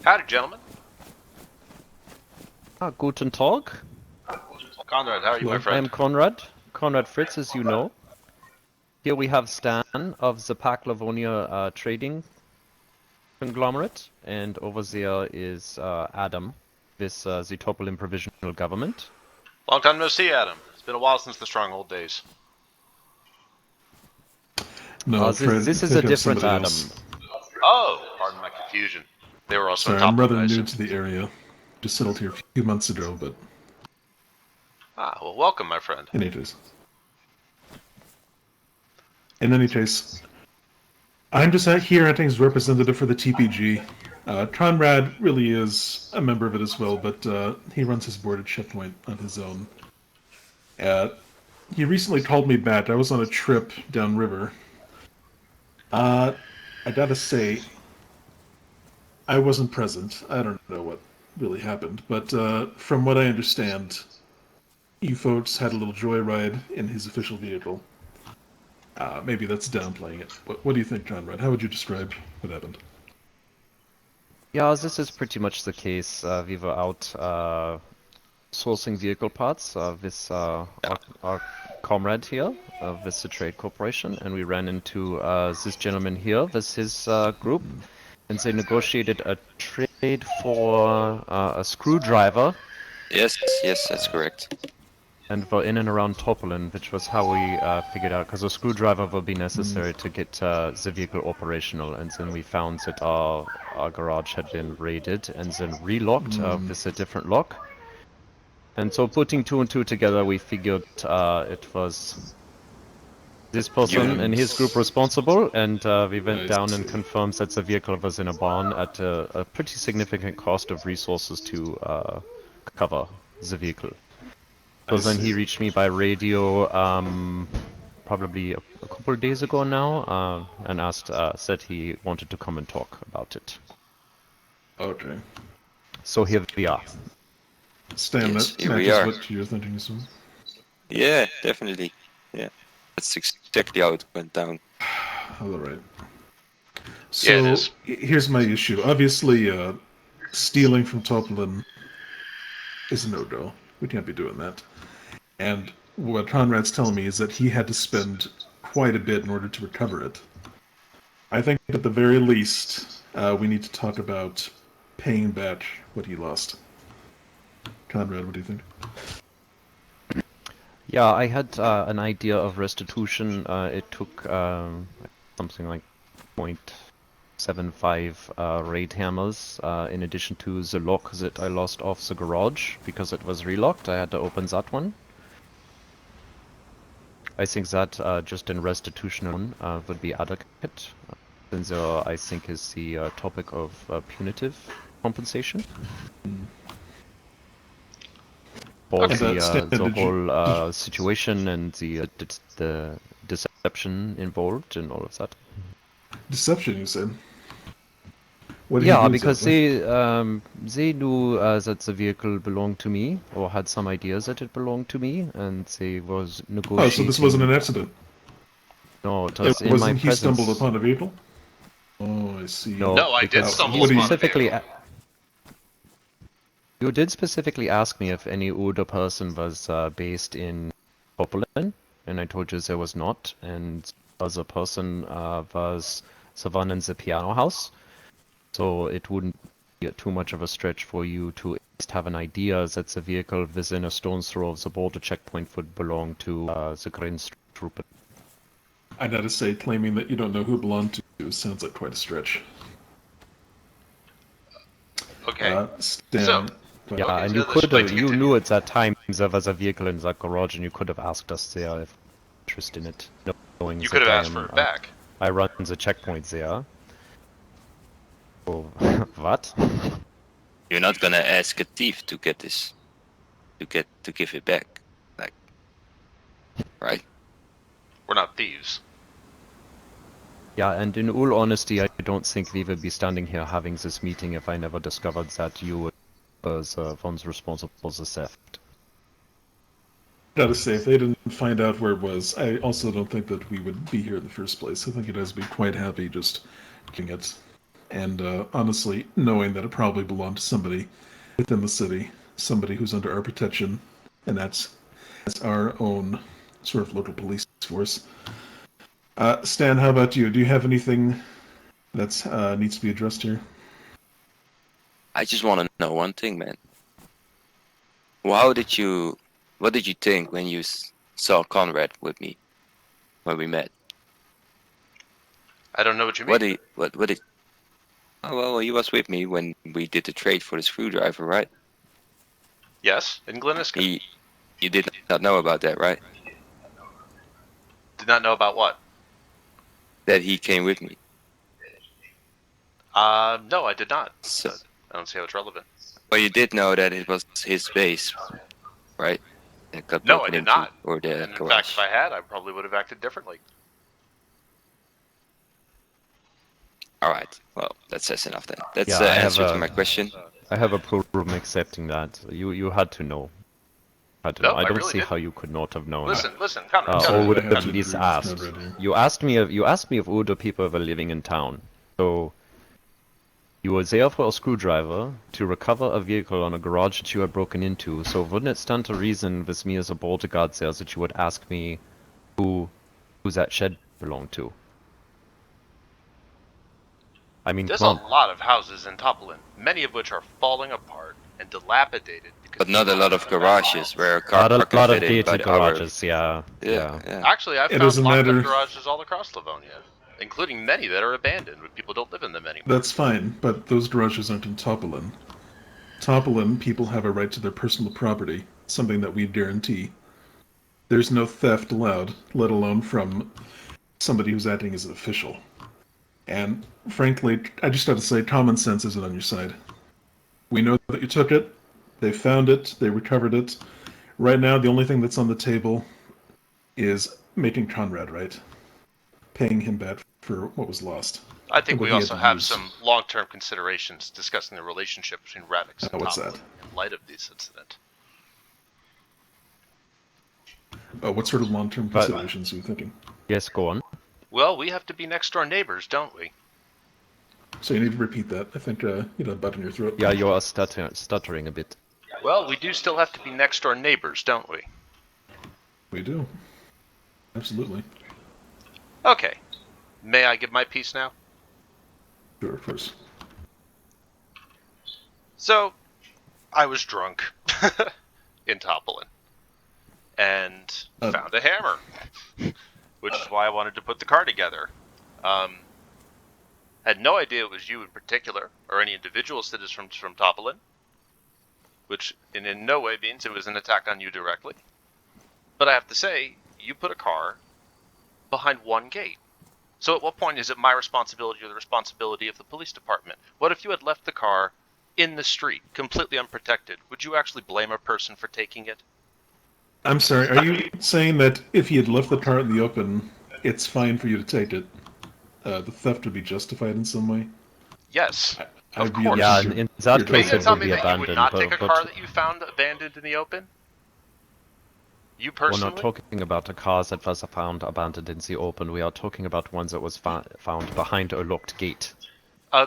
Howdy, gentlemen. Guten Tag. Conrad, how are you, my I friend? am Conrad Fritz, as you know. Here we have Stan of the Pac Lavonia Trading Conglomerate, and over there is Adam with the Topolin Provisional Government. Long time no see, Adam. It's been a while since the Stronghold days. No, this is a different Adam. Else. Oh, pardon my confusion. They were also Sorry, on I'm top rather of new to the area. Just settled here a few months ago, but... Ah, well, welcome, my friend. In any case, I'm just out here acting as representative for the TPG. Conrad really is a member of it as well, but he runs his board at Checkpoint on his own. He recently called me back. I was on a trip downriver. I gotta say, I wasn't present. I don't know what really happened, but from what I understand, you folks had a little joyride in his official vehicle. Maybe that's downplaying it. What do you think, Conrad? How would you describe what happened? Yeah, this is pretty much the case. We were out sourcing vehicle parts with our comrade here, with the Trade Corporation, and we ran into this gentleman here with his group, and they negotiated a trade for a screwdriver. Yes, that's correct. And we're in and around Topolin, which was how we figured out, because a screwdriver will be necessary to get the vehicle operational. And then we found that our garage had been raided and then relocked with a different lock. And so putting two and two together, we figured it was this person and his group responsible, and we went down and confirmed that the vehicle was in a barn at a pretty significant cost of resources to cover the vehicle. So then he reached me by radio probably a couple of days ago now, and said he wanted to come and talk about it. Okay. So here we are. Stan, Yes, that here we matches are. what you're thinking as well. Yeah, definitely. Yeah, that's exactly how it went down. All right. So, Yeah, it is. here's my issue. Obviously, stealing from Topolin is a no-go. We can't be doing that. And what Conrad's telling me is that he had to spend quite a bit in order to recover it. I think at the very least, we need to talk about paying back what he lost. Conrad, what do you think? Yeah, I had an idea of restitution. It took something like 0.75 raid hammers, in addition to the lock that I lost off the garage because it was relocked. I had to open that one. I think that just in restitution alone would be adequate. Then there, I think, is the topic of punitive compensation. For the whole situation and the deception involved and all of that. Deception, you said? What did Yeah, he do because exactly? they knew that the vehicle belonged to me, or had some idea that it belonged to me, and they was negotiating. Oh, so this wasn't an accident? No, it was in my wasn't he presence. stumbled upon a vehicle? Oh, I see. No, I did stumble he upon specifically. a You did specifically ask me if any older person was based in Topolin, and I told you there was not, and the other person was the one in the piano house. So it wouldn't be too much of a stretch for you to at least have an idea that the vehicle within a stone's throw of the border checkpoint would belong to the Grins Trooper. I gotta say, claiming that you don't know who it belonged to sounds like quite a stretch. Okay. Stan, yeah, and you knew at that time there was a vehicle in that garage, and you could have asked us there if interest in it, knowing You could have asked for it back. I run the checkpoint there. Oh, what? You're not gonna ask a thief to get this, to give it back, like, right? We're not thieves. Yeah, and in all honesty, I don't think we would be standing here having this meeting if I never discovered that you were the ones responsible for the theft. Gotta say, if they didn't find out where it was, I also don't think that we would be here in the first place. I think you guys would be quite happy just getting it And honestly, knowing that it probably belonged to somebody within the city, somebody who's under our protection, and that's our own sort of local police force. Stan, how about you? Do you have anything that's needs to be addressed here? I just want to know one thing, man. What did you think when you saw Conrad with me when we met? I don't know what you mean. What did? Oh well, he was with me when we did the trade for the screwdriver, right? Yes, in Glenisca. You did not know about that, right? Did not know about what? That he came with me. No, I did not. So, I don't see how it's relevant. well, you did know that it was his base, right? That got No, I broken did into, not. or the And in garage. fact, if I had, I probably would have acted differently. All right. Well, that says enough then. That's Yeah, the I have answer to a- my question. I have a problem accepting that. You had to know. Had to No, know. I I don't really see didn't. how you could not have known. Listen, Conrad. sorry, Or but would I have at to least agree with asked. Conrad here. You asked me if older people were living in town. So you were there for a screwdriver to recover a vehicle on a garage that you had broken into. So wouldn't it stand to reason with me as a border guard there that you would ask me who that shed belonged to? I mean, There's a come on. lot of houses in Topolin, many of which are falling apart and dilapidated. But not a lot of garages where a car Not a can lot of fit in gated by our... garages, yeah. Yeah. Actually, I've It found doesn't locked matter. up garages all across Livonia, including many that are abandoned, where people don't live in them anymore. That's fine, but those garages aren't in Topolin. Topolin, people have a right to their personal property, something that we guarantee. There's no theft allowed, let alone from somebody who's acting as an official. And frankly, I just have to say, common sense isn't on your side. We know that you took it, they found it, they recovered it. Right now, the only thing that's on the table is making Conrad right. Paying him back for what was lost. I think What we he had also to have use. some long-term considerations discussing the relationship between Radix and What's Topolin that? in light of this incident. What sort of long-term But- considerations are you thinking? Yes, go on. Well, we have to be next-door neighbors, don't we? So you need to repeat that. I think you had a button in your throat. Yeah, you are stuttering a bit. Well, we do still have to be next-door neighbors, don't we? We do. Absolutely. Okay. May I give my piece now? Sure, of course. So, I was drunk in Topolin and found a hammer, which is why I wanted to put the car together. Had no idea it was you in particular, or any individual citizens from Topolin, which in no way means it was an attack on you directly. But I have to say, you put a car behind one gate. So at what point is it my responsibility or the responsibility of the police department? What if you had left the car in the street, completely unprotected? Would you actually blame a person for taking it? I'm sorry, are you saying that if he had left the car in the open, it's fine for you to take it? The theft would be justified in some way? Yes. I'd Of be course. Yeah, interested in to that hear Are you case going it to tell would me be that you would abandoned, not take a but car that you found abandoned in the open? You we're personally? not talking about a car that was found abandoned in the open. We are talking about one that was found behind a locked gate. A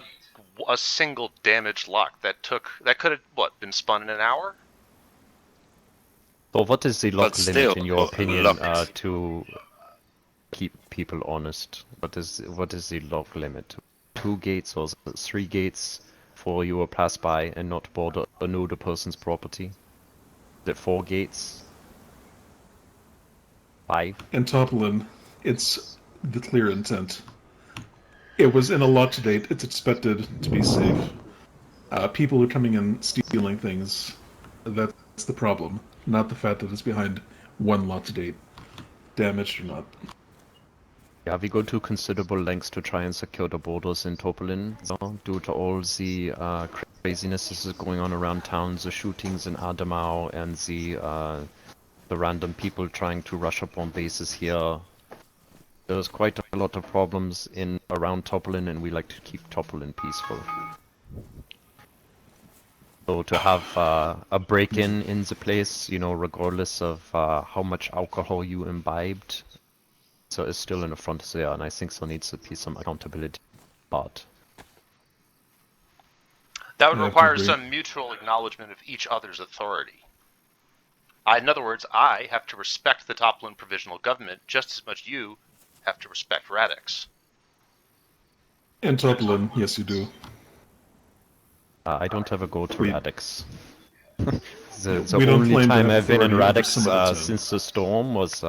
single damaged lock that could have, been spun in an hour? So what is the lock But limit still, in your opinion locked. to keep people honest? What is the lock limit? 2 gates or 3 gates for you to pass by and not border another person's property? Is it 4 gates? 5? In Topolin, it's the clear intent. It was in a locked date, it's expected to be safe. People are coming in stealing things. That's the problem, not the fact that it's behind one locked date, damaged or not. Yeah, we go to considerable lengths to try and secure the borders in Topolin, due to all the craziness that is going on around town, the shootings in Adamau, and the random people trying to rush up on bases here. There's quite a lot of problems around Topolin, and we like to keep Topolin peaceful. So to have a break-in in the place, regardless of how much alcohol you imbibed, so it's still an affront there, and I think there needs to be some accountability. But That would I have to require agree. some mutual acknowledgement of each other's authority. In other words, I have to respect the Topolin provisional government just as much you have to respect Radix. And Topolin, yes, you do. I don't have a go to We- Radix. The We don't only claim to time have I've been in authority over Radix some of the town. since the storm was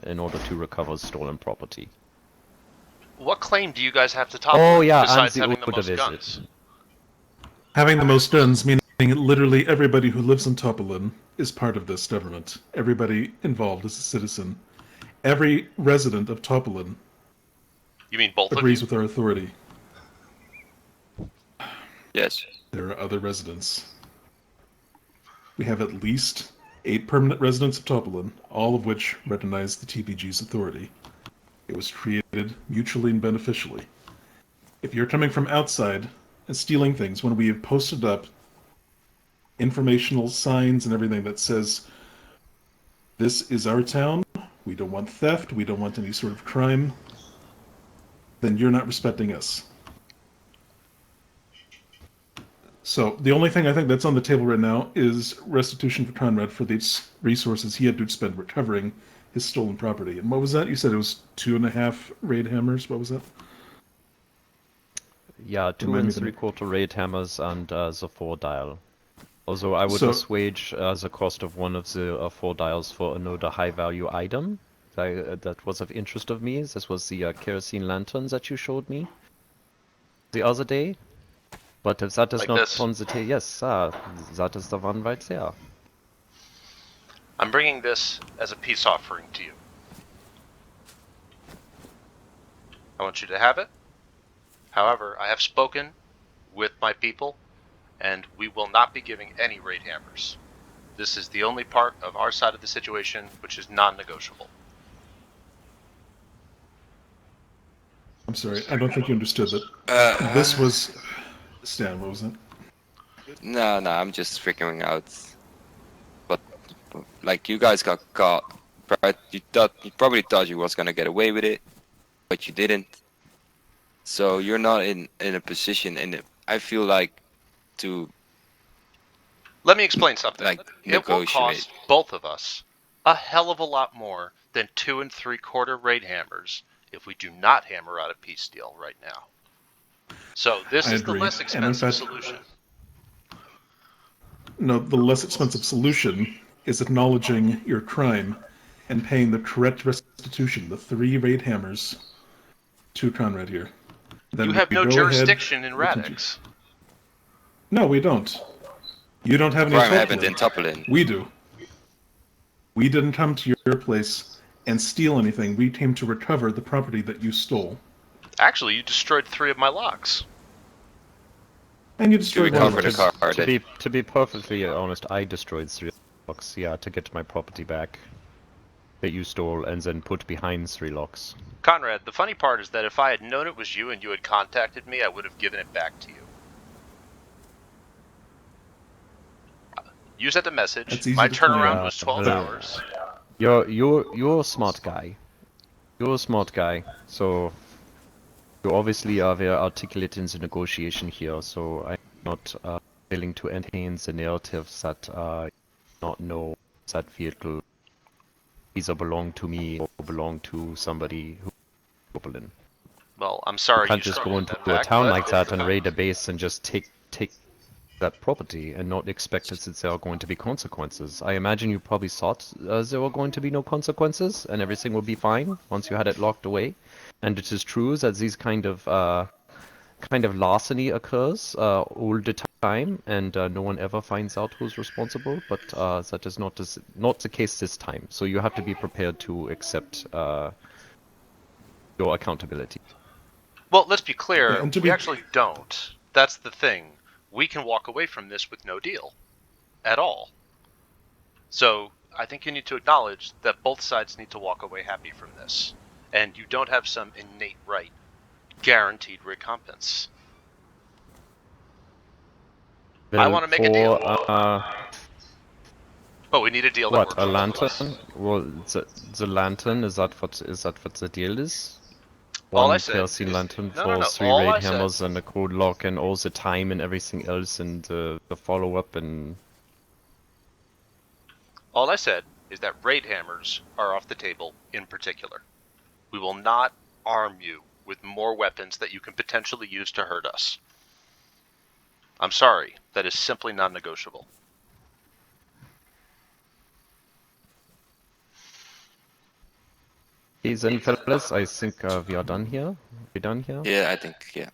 in order to recover stolen property. What claim do you guys have to Topolin Oh yeah, and besides the having the older most visit. guns? Having the most guns, meaning literally everybody who lives in Topolin is part of this government. Everybody involved is a citizen. Every resident of Topolin You mean both agrees of with our authority. Yes. There are other residents. We have at least 8 permanent residents of Topolin, all of which recognize the TPG's authority. It was created mutually and beneficially. If you're coming from outside and stealing things, when we have posted up informational signs and everything that says, this is our town, we don't want theft, we don't want any sort of crime, then you're not respecting us. So the only thing I think that's on the table right now is restitution for Conrad for the resources he had to spend recovering his stolen property. And what was that? You said it was 2.5 raid hammers. What was that? Yeah, 2 Remind me and the- 3/4 raid hammers and the 4 dial. Also, I would So- assuage the cost of one of the 4 dials for another high value item that was of interest of me. This was the kerosene lantern that you showed me the other day. But if that is Like not this? on the table, yes, that is the one right there. I'm bringing this as a peace offering to you. I want you to have it. However, I have spoken with my people, and we will not be giving any raid hammers. This is the only part of our side of the situation which is non-negotiable. I'm sorry, I don't think you understood that. This was... Stan, what was that? No, I'm just figuring out. But like, you guys got caught. But you probably thought you was gonna get away with it, but you didn't. So you're not in a position, and I feel like to Let me explain something. like It will negotiate. cost both of us a hell of a lot more than 2 3/4 raid hammers if we do not hammer out a peace deal right now. So this I is the agree. less And in expensive fact- solution. No, the less expensive solution is acknowledging your crime and paying the correct restitution, the 3 raid hammers, to Conrad here. Then You have we no go ahead- jurisdiction in we can- Radix. No, we don't. You don't have any Crime authority. happened in Topolin. We do. We didn't come to your place and steal anything. We came to recover the property that you stole. Actually, you destroyed 3 of my locks. And you To destroyed recover one the of car. those. To be perfectly honest, I destroyed 3 locks, yeah, to get my property back that you stole and then put behind 3 locks. Conrad, the funny part is that if I had known it was you and you had contacted me, I would have given it back to you. You sent a message. That's easy My to find. turnaround was 12 Yeah. hours. You're a smart guy. You're a smart guy, so you obviously are very articulate in the negotiation here, so I'm not willing to entertain the narratives that not know that vehicle either belong to me or belong to somebody who Topolin. Well, I'm sorry Can't you just struggled go with into that a fact, town but- like that and raid a base and just take that property and not expect that there are going to be consequences. I imagine you probably thought there were going to be no consequences and everything will be fine once you had it locked away. And it is true that these kind of larceny occurs all the time, and no one ever finds out who's responsible. But that is not the case this time. So you have to be prepared to accept your accountability. Well, let's be clear, Yeah, and to we be- actually don't. That's the thing. We can walk away from this with no deal. At all. So, I think you need to acknowledge that both sides need to walk away happy from this. And you don't have some innate right. Guaranteed recompense. I wanna make a deal. But we need a deal that What, works a for both of us. lantern? Well, the lantern, is that what the deal is? All I One said kerosene is- lantern no, for no, no. 3 All raid I said- hammers and a code lock and all the time and everything else and the follow-up and... All I said is that raid hammers are off the table in particular. We will not arm you with more weapons that you can potentially use to hurt us. I'm sorry, that is simply non-negotiable. Okay, then fellas, I think we are done here. We done here? Yeah, I think, yeah.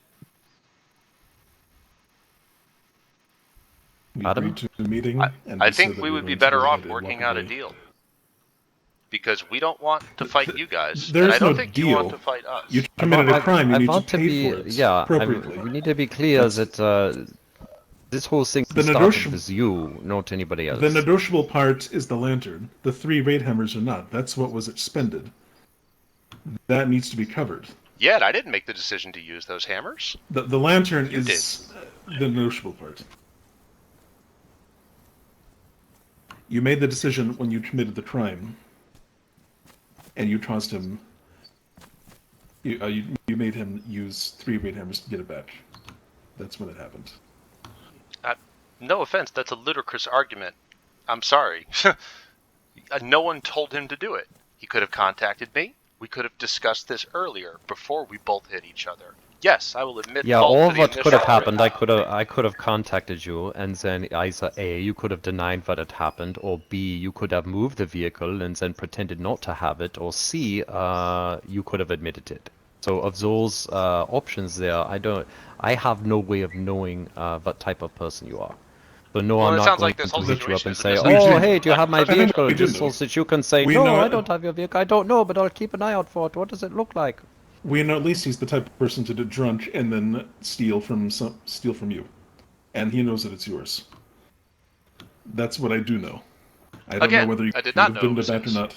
We Adam? agreed to a meeting, and I we said think that we were would be going to better go off ahead and working walk out a away. deal. Because we don't want to fight you guys, There's and I don't no think you want deal. to fight us. You committed a crime. You I need to want pay be, for it yeah, appropriately. we need to be clear That's- that this whole thing The started negotiable- with you, not anybody else. The negotiable part is the lantern. The 3 raid hammers are not. That's what was expended. That needs to be covered. Yet, I didn't make the decision to use those hammers. The lantern You is the negotiable part. You made the decision when you committed the crime, and you caused him. You made him use 3 raid hammers to get it back. That's when it happened. No offense, that's a ludicrous argument. I'm sorry. No one told him to do it. He could have contacted me. We could have discussed this earlier, before we both hit each other. Yes, I will admit. Yeah, fault all for the what could have initial- happened, I could have contacted you, and then either A, you could have denied that it happened, or B, you could have moved the vehicle and then pretended not to have it, or C, you could have admitted it. So of those options there, I have no way of knowing what type of person you are. So no, Well, I'm it not sounds going like this to whole hit you up situation and is a say, misunderstanding. oh, hey, do you have my I think vehicle? we do Just know. so that you can say, We no, know- I don't have your vehicle. I don't know, but I'll keep an eye out for it. What does it look like? We know at least he's the type of person to get drunk and then steal from you, and he knows that it's yours. That's what I do know. I don't Again, know whether you I did would not have know been it to was that or his. not.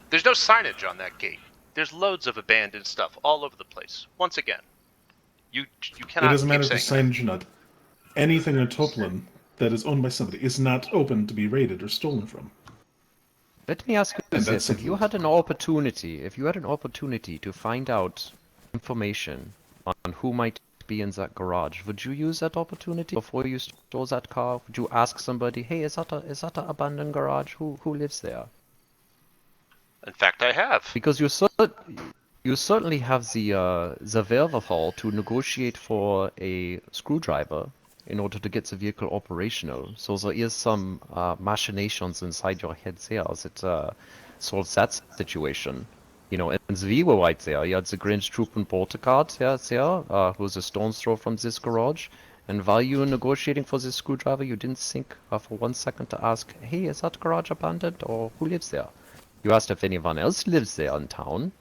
There's no signage on that gate. There's loads of abandoned stuff all over the place. Once again, you It cannot doesn't keep matter if the saying that. signage or not. Anything in Topolin that is owned by somebody is not open to be raided or stolen from. Let me ask you And this: that's if you simple. had an opportunity to find out information on who might be in that garage, would you use that opportunity before you stole that car? Would you ask somebody, "Hey, is that a abandoned garage? Who lives there?" In fact, I have. Because you certainly have the wherewithal to negotiate for a screwdriver in order to get the vehicle operational. So there is some machinations inside your head there that solves that situation. You know, and we were right there. You had the Grinch Troop and Bortegard there, who's a stone's throw from this garage. And while you were negotiating for this screwdriver, you didn't think for 1 second to ask, hey, is that garage abandoned, or who lives there? You asked if anyone else lives there in town,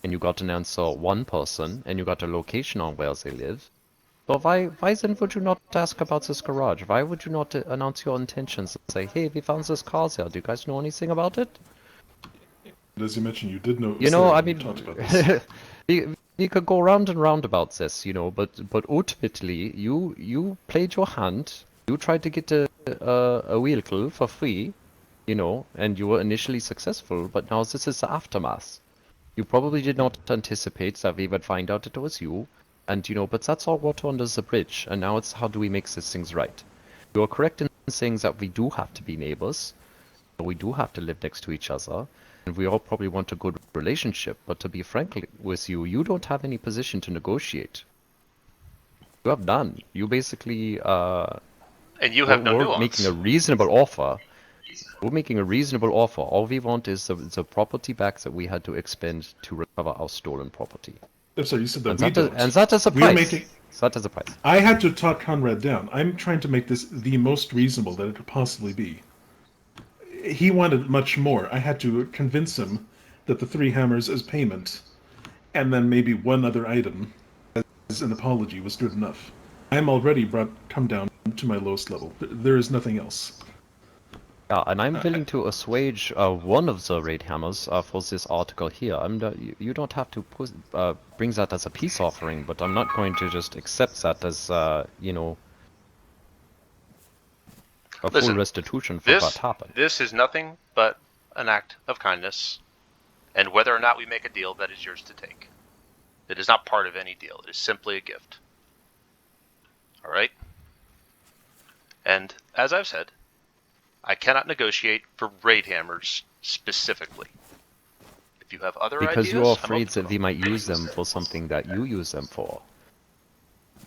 and you got an answer, one person, and you got a location on where they live. So why then would you not ask about this garage? Why would you not announce your intentions and say, hey, we found this car there, do you guys know anything about it? As you mentioned, you did know it was You know, there I when we mean, talked about this. we could go round and round about this, you know, but ultimately, you played your hand, you tried to get a vehicle for free, you know, and you were initially successful, but now this is the aftermath. You probably did not anticipate that we would find out it was you, and you know, but that's all water under the bridge, and now it's how do we make these things right. You are correct in saying that we do have to be neighbors, we do have to live next to each other, and we all probably want a good relationship, but to be frank with you, you don't have any position to negotiate. You have none. You basically, And you have no we're nuance. making a reasonable offer. We're making a reasonable offer. All we want is the property back that we had to expend to recover our stolen property. I'm sorry, you said that And we that is, don't. and that is a We're price. making- That is a price. I had to talk Conrad down. I'm trying to make this the most reasonable that it could possibly be. He wanted much more. I had to convince him that the 3 hammers as payment, and then maybe one other item as an apology was good enough. I'm already come down to my lowest level. There is nothing else. Yeah, and I'm willing to assuage one of the raid hammers for this article here. You don't have to bring that as a peace offering, but I'm not going to just accept that as, you know, a full Listen, restitution for what happened. This is nothing but an act of kindness, and whether or not we make a deal, that is yours to take. It is not part of any deal. It is simply a gift. All right? And as I've said, I cannot negotiate for raid hammers specifically. If you have other Because ideas, you're I'm afraid open to that we them. might use them for something that you use them for.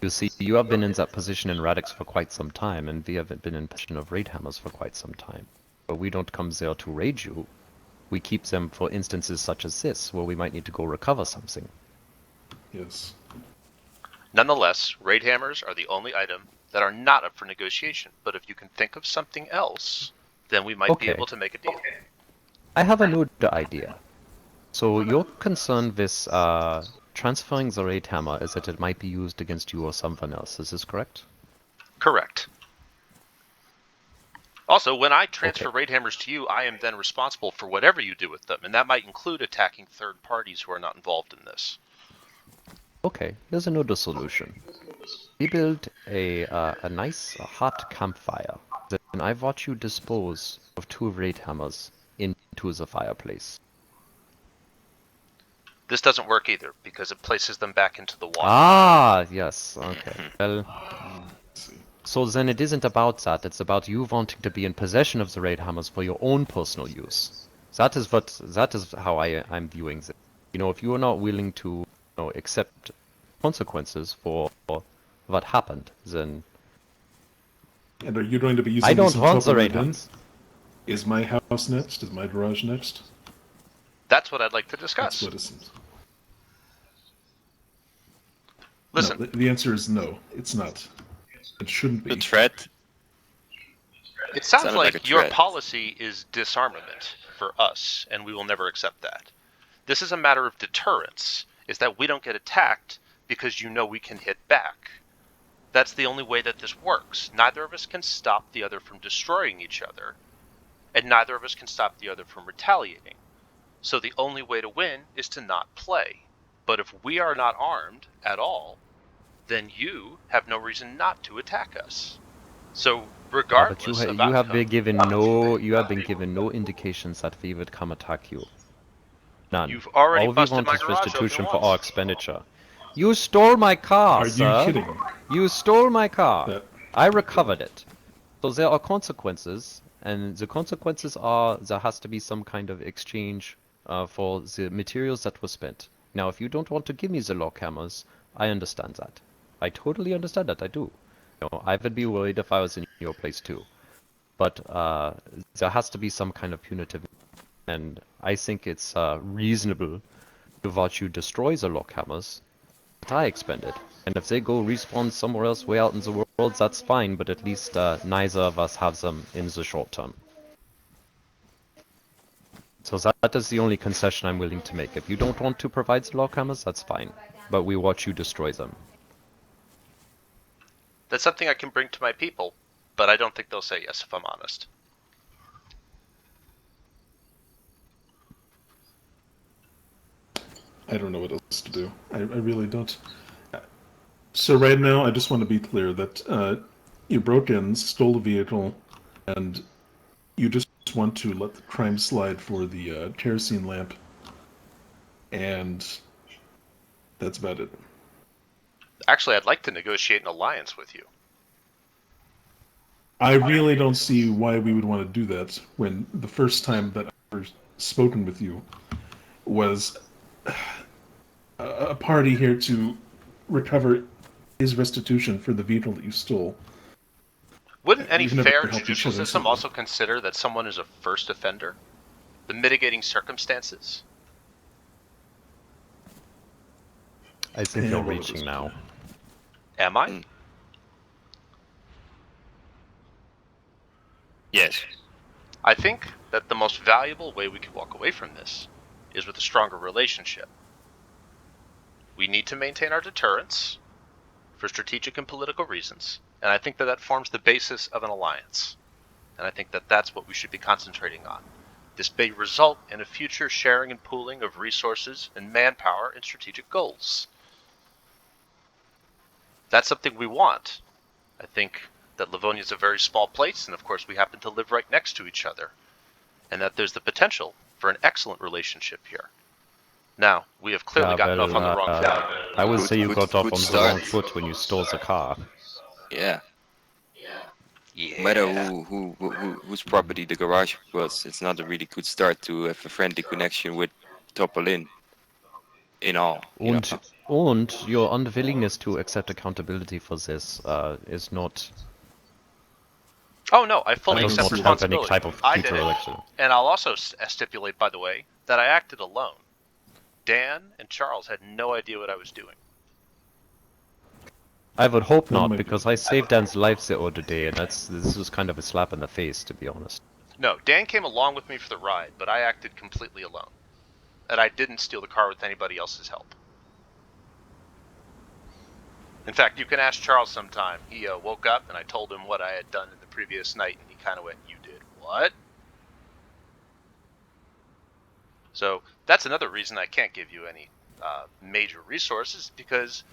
You see, you have been in that position in Radix for quite some time, and we haven't been in position of raid hammers for quite some time. But we don't come there to raid you. We keep them for instances such as this, where we might need to go recover something. Yes. Nonetheless, raid hammers are the only item that are not up for negotiation. But if you can think of something else, then we might be Okay. able to make a deal. I have another idea. So your concern with transferring the raid hammer is that it might be used against you or someone else. Is this correct? Correct. Also, when I transfer Okay. raid hammers to you, I am then responsible for whatever you do with them, and that might include attacking third parties who are not involved in this. Okay, here's another solution. We build a nice hot campfire. Then I watch you dispose of 2 raid hammers into the fireplace. This doesn't work either, because it places them back into the water. Ah, yes, okay. Well, Let's see. so then it isn't about that. It's about you wanting to be in possession of the raid hammers for your own personal use. That is how I'm viewing this. You know, if you are not willing to, accept consequences for what happened, then And are you going to be using I these don't on want the Topolin raid then? hammers. Is my house next? Is my garage next? That's what I'd like to That's discuss. what it seems. Listen, No, the answer is no. It's not. It shouldn't The be. threat? it sounds Sounded like like a your threat. policy is disarmament for us, and we will never accept that. This is a matter of deterrence, is that we don't get attacked because you know we can hit back. That's the only way that this works. Neither of us can stop the other from destroying each other, and neither of us can stop the other from retaliating. So the only way to win is to not play. But if we are not armed at all, then you have no reason not to attack us. So But regardless of you have outcome, been given no indications that we would come attack you. None. you've already All we busted want my is garage open restitution for once. our expenditure. You stole my car, Are sir. you kidding? You stole my car. That I recovered it. So there are consequences, and the consequences are there has to be some kind of exchange for the materials that were spent. Now, if you don't want to give me the lock hammers, I understand that. I totally understand that. I do. I would be worried if I was in your place too. But there has to be some kind of punitive, and I think it's reasonable to watch you destroy the lock hammers that I expended. And if they go respawn somewhere else way out in the world, that's fine, but at least neither of us have them in the short term. So that is the only concession I'm willing to make. If you don't want to provide the lock hammers, that's fine. But we watch you destroy them. That's something I can bring to my people, but I don't think they'll say yes if I'm honest. I don't know what else to do. I really don't. So right now, I just want to be clear that you broke in, stole a vehicle, and you just want to let the crime slide for the kerosene lamp, and that's about it. Actually, I'd like to negotiate an alliance with you. I really don't see why we would want to do that when the first time that I've ever spoken with you was a party here to recover his restitution for the vehicle that you stole. Wouldn't any You've never fair helped judicial each other, system so- also consider that someone is a first offender? The mitigating circumstances? I think Yeah, you're one of reaching those. now. Am I? Mm. Yes. I think that the most valuable way we could walk away from this is with a stronger relationship. We need to maintain our deterrence for strategic and political reasons, and I think that that forms the basis of an alliance. And I think that that's what we should be concentrating on. This may result in a future sharing and pooling of resources and manpower and strategic goals. That's something we want. I think that Livonia is a very small place, and of course we happen to live right next to each other, and that there's the potential for an excellent relationship here. Now, we have clearly Yeah, gotten off on the well, wrong foot. I would Good- say you good- got off good on the start. wrong foot when you stole the car. Yeah. Yeah. No matter whose property the garage was, it's not a really good start to have a friendly connection with Topolin. In all, you know. Und your unwillingness to accept accountability for this is not Oh no, I fully does accept not have any responsibility. type of I did future it. election. And I'll also stipulate, by the way, that I acted alone. Dan and Charles had no idea what I was doing. I would hope Well, not, maybe. because I saved Dan's life the other day, and this was kind of a slap in the face, to be honest. No, Dan came along with me for the ride, but I acted completely alone. And I didn't steal the car with anybody else's help. In fact, you can ask Charles sometime. He woke up and I told him what I had done in the previous night, and he kind of went, "You did what?" So that's another reason I can't give you any major resources, because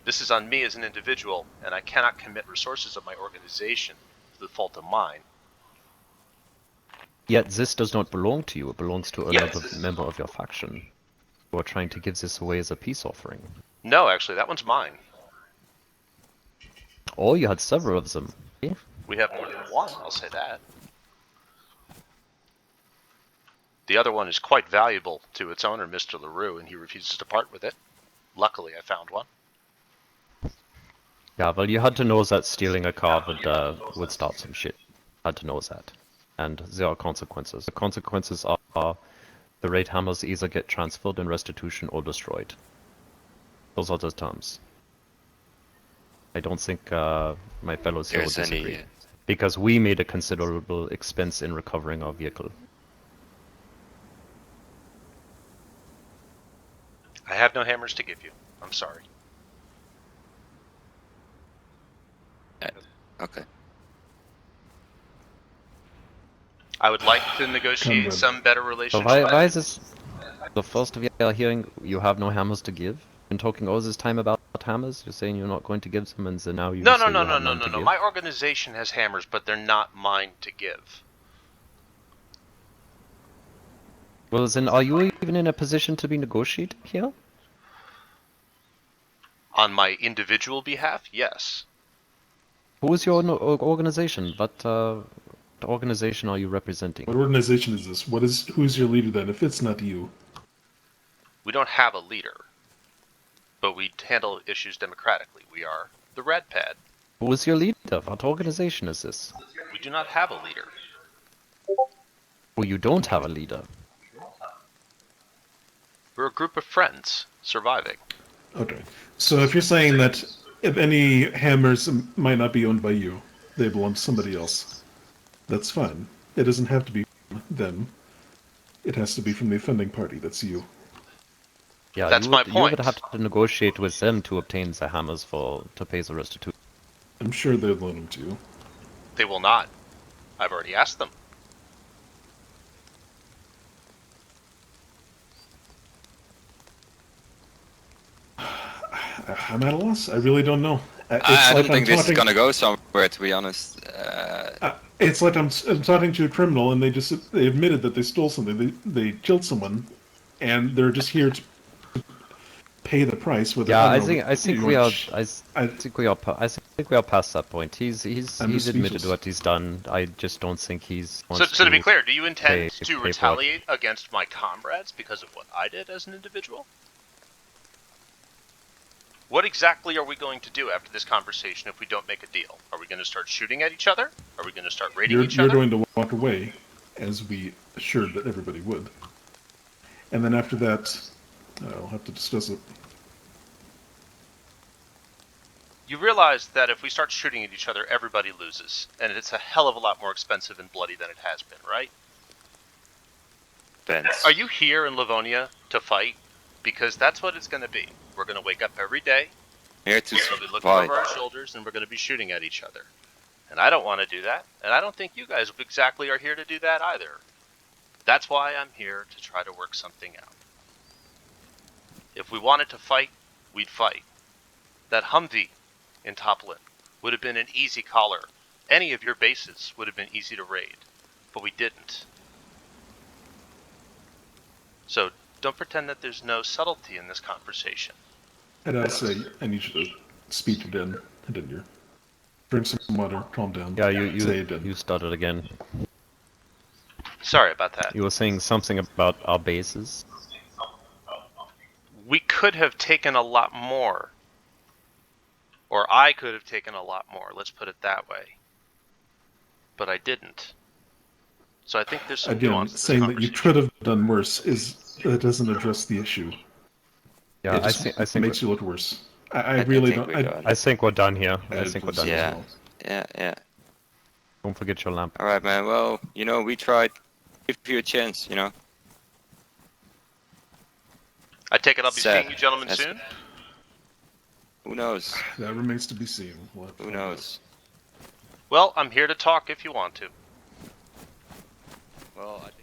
this is on me as an individual, and I cannot commit resources of my organization to the fault of mine. Yet this does not belong to you, it belongs to Yes. another member of your faction, who are trying to give this away as a peace offering. No, actually, that one's mine. Oh, you had several of them. Eh? We have more than one, I'll say that. The other one is quite valuable to its owner, Mr. LaRue, and he refuses to part with it. Luckily, I found one. Yeah, well, you had to know that stealing a car would start some shit. Had to know that. And there are consequences. The consequences are the raid hammers either get transferred in restitution or destroyed. Those are the terms. I don't think my fellows here would There's disagree. any. Because we made a considerable expense in recovering our vehicle. I have no hammers to give you. I'm sorry. Okay. I would like to negotiate Comrade. some better So relationship. why is this the first of you are hearing you have no hammers to give? Been talking all this time about hammers? You're saying you're not going to give them, and then now you No, say you no, have no, no, none no, to no. give? My organization has hammers, but they're not mine to give. Well, then are you even in a position to be negotiating here? On my individual behalf, yes. Who is your organization? What organization are you representing? What organization is this? Who's your leader then? If it's not you, We don't have a leader, but we handle issues democratically. We are the Red Pad. Who is your leader? What organization is this? We do not have a leader. Oh, you don't have a leader. We're a group of friends surviving. okay. So if you're saying that if any hammers might not be owned by you, they belong to somebody else, that's fine. It doesn't have to be them. It has to be from the offending party. That's you. Yeah, That's my you point. would have to negotiate with them to obtain the hammers to pay the restitution. I'm sure they'd loan them to you. They will not. I've already asked them. I'm at a loss. I really don't know. I don't think this is talking- gonna go somewhere, to be honest. It's like I'm talking to a criminal, and they admitted that they stole something. They killed someone, and they're just here to pay the price. Whether Yeah, I I don't know, think you we are. want- I think we are. I think we are past that point. He's I'm just admitted speechless. what he's done. I just don't think he's. So to be clear, do you intend pay to for it. retaliate against my comrades because of what I did as an individual? What exactly are we going to do after this conversation if we don't make a deal? Are we going to start shooting at each other? Are we going to start raiding each You're other? going to walk away, as we assured that everybody would. And then after that, I'll have to discuss it. You realize that if we start shooting at each other, everybody loses, and it's a hell of a lot more expensive and bloody than it has been, right? Depends. Are you here in Livonia to fight? Because that's what it's going to be. We're going to wake up every day, Here to we're going to be looking survive. over our shoulders, and we're going to be shooting at each other. And I don't want to do that, and I don't think you guys exactly are here to do that either. That's why I'm here to try to work something out. If we wanted to fight, we'd fight. That Humvee in Topolin would have been an easy collar. Any of your bases would have been easy to raid, but we didn't. So Don't pretend that there's no subtlety in this conversation. And I'd say, I need you to speak it in, and then you drink some water, calm down. Yeah, Say it in. you started again. Sorry about that. You were saying something about our bases. We could have taken a lot more. Or I could have taken a lot more, let's put it that way. But I didn't. So I think there's some Again, nuance to this saying that you conversation. could have done worse doesn't address the issue. Yeah, It I just think makes you look worse. I I really think don't. we're done. I think we're done here. I think we're done Yeah. here. Yeah. Don't forget your lamp. All right, man. Well, we tried. Give you a chance, I take it I'll be Sad. seeing you gentlemen That's- soon? Who knows? That remains to be seen. Who knows? Well, I'm here to talk if you want to. Well, I think